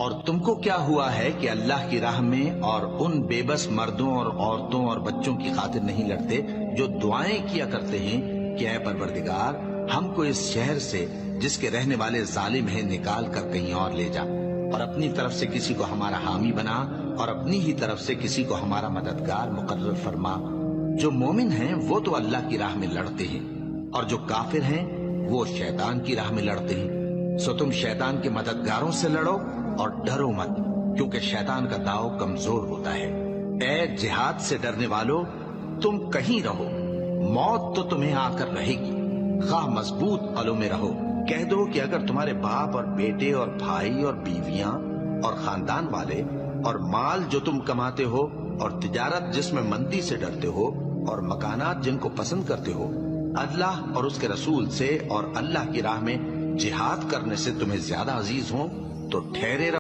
और तुमको क्या हुआ है कि अल्लाह की राह में और उन बेबस मर्दों और औरतों और बच्चों की खातिर नहीं लड़ते जो दुआएं किया करते हैं कि ऐ परवरदिगार, हमको इस शहर से जिसके रहने वाले जालिम हैं निकाल कर कहीं और ले जा, और अपनी तरफ से किसी को हमारा हामी बना और अपनी ही तरफ से किसी को हमारा मददगार मुकर्रर फरमा। जो मोमिन हैं वो तो अल्लाह की राह में लड़ते हैं और जो काफिर हैं वो शैतान की राह में लड़ते हैं। सो तुम शैतान के मददगारों से लड़ो और डरो मत, क्योंकि शैतान का दाव कमजोर होता है। ए जिहाद से डरने वालों, तुम कहीं रहो, मौत तो तुम्हें आकर रहेगी, खा मजबूत अलों में रहो। कह दो कि अगर तुम्हारे बाप और बेटे और भाई और बीवियां और खानदान वाले और माल जो तुम कमाते हो और तिजारत जिसमें मंदी से डरते हो और मकानात जिनको पसंद करते हो अल्लाह और उसके रसूल से और अल्लाह की राह में जिहाद करने से तुम्हें ज्यादा अजीज हो तो ठहरे रहो।